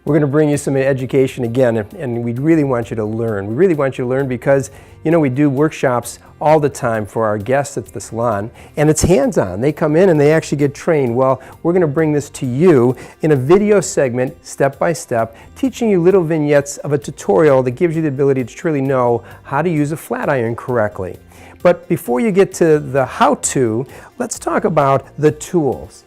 We're going to bring you some education again, and we really want you to learn. We really want you to learn because, you know, we do workshops all the time for our guests at the salon, and it's hands-on. They come in and they actually get trained. Well, we're going to bring this to you in a video segment, step by step, teaching you little vignettes of a tutorial that gives you the ability to truly know how to use a flat iron correctly. But before you get to the how-to, let's talk about the tools.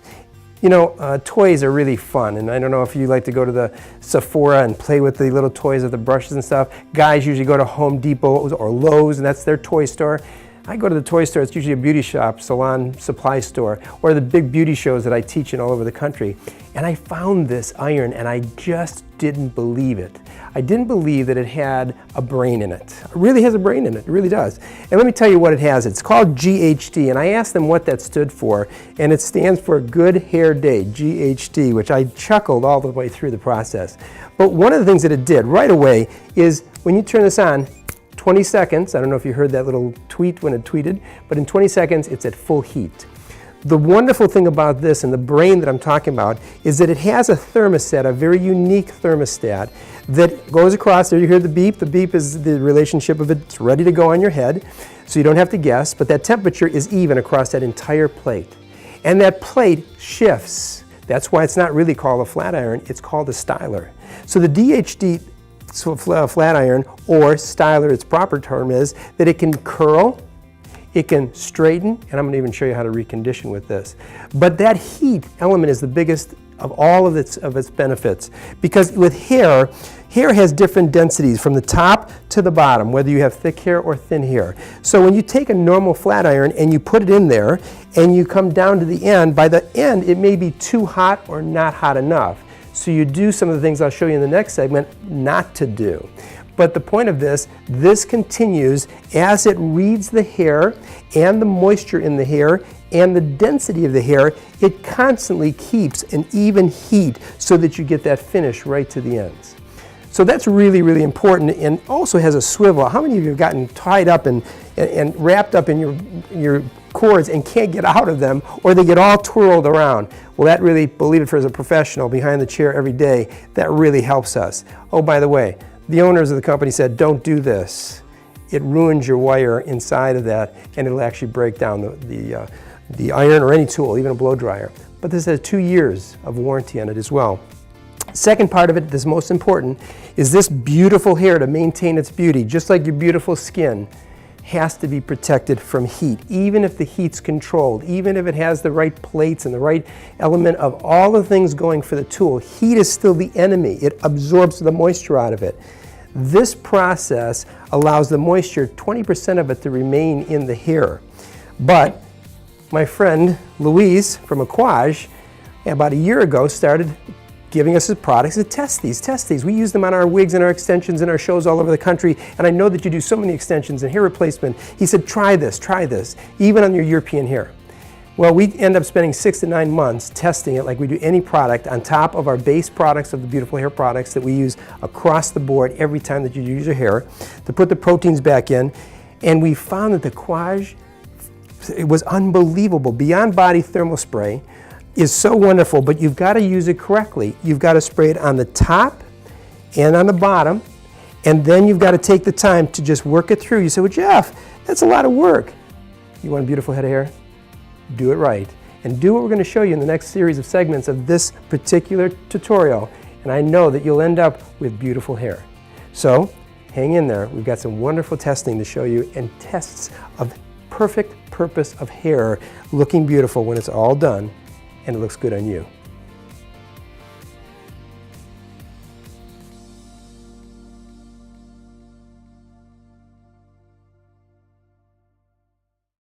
You know, toys are really fun, and I don't know if you like to go to the Sephora and play with the little toys of the brushes and stuff. Guys usually go to Home Depot or Lowe's, and that's their toy store. I go to the toy store, it's usually a beauty shop, salon supply store, or the big beauty shows that I teach in all over the country. And I found this iron and I just didn't believe it. I didn't believe that it had a brain in it. It really has a brain in it, it really does. And let me tell you what it has. It's called GHD, and I asked them what that stood for, and it stands for Good Hair Day, GHD, which I chuckled all the way through the process. But one of the things that it did right away is when you turn this on, 20 seconds, I don't know if you heard that little tweet when it tweeted, but in 20 seconds it's at full heat. The wonderful thing about this and the brain that I'm talking about is that it has a thermostat, a very unique thermostat that goes across there. You hear the beep. The beep is the relationship of it's ready to go on your head, so you don't have to guess, but that temperature is even across that entire plate. And that plate shifts. That's why it's not really called a flat iron, it's called a styler. So the DHD flat iron, or styler, its proper term is that it can curl, it can straighten, and I'm going to even show you how to recondition with this. But that heat element is the biggest of all of its benefits, because with hair has different densities from the top to the bottom, whether you have thick hair or thin hair. So when you take a normal flat iron and you put it in there and you come down to the end, by the end it may be too hot or not hot enough. So you do some of the things I'll show you in the next segment not to do. But the point of this continues as it reads the hair and the moisture in the hair and the density of the hair. It constantly keeps an even heat so that you get that finish right to the ends. So that's really, really important, and also has a swivel. How many of you have gotten tied up and wrapped up in your cords and can't get out of them, or they get all twirled around? Well, that really, believe it, for as a professional behind the chair every day, that really helps us. Oh, by the way, the owners of the company said, don't do this. It ruins your wire inside of that, and it'll actually break down the iron or any tool, even a blow dryer. But this has 2 years of warranty on it as well. Second part of it, that's most important, is this beautiful hair, to maintain its beauty, just like your beautiful skin, has to be protected from heat, even if the heat's controlled, even if it has the right plates and the right element of all the things going for the tool. Heat is still the enemy. It absorbs the moisture out of it. This process allows the moisture, 20% of it, to remain in the hair. But my friend Louise from Aquage, about a year ago, started giving us his products to test these. We use them on our wigs and our extensions and our shows all over the country, and I know that you do so many extensions and hair replacement. He said, try this, even on your European hair. Well, we end up spending 6 to 9 months testing it like we do any product on top of our base products of the beautiful hair products that we use across the board every time that you use your hair to put the proteins back in. And we found that the Aquage, it was unbelievable. Beyond Body Thermal Spray is so wonderful, but you've got to use it correctly. You've got to spray it on the top and on the bottom, and then you've got to take the time to just work it through. You say, well, Jeff, that's a lot of work. You want a beautiful head of hair? Do it right. And do what we're going to show you in the next series of segments of this particular tutorial, and I know that you'll end up with beautiful hair. So hang in there. We've got some wonderful testing to show you, and tests of perfect purpose of hair looking beautiful when it's all done and it looks good on you.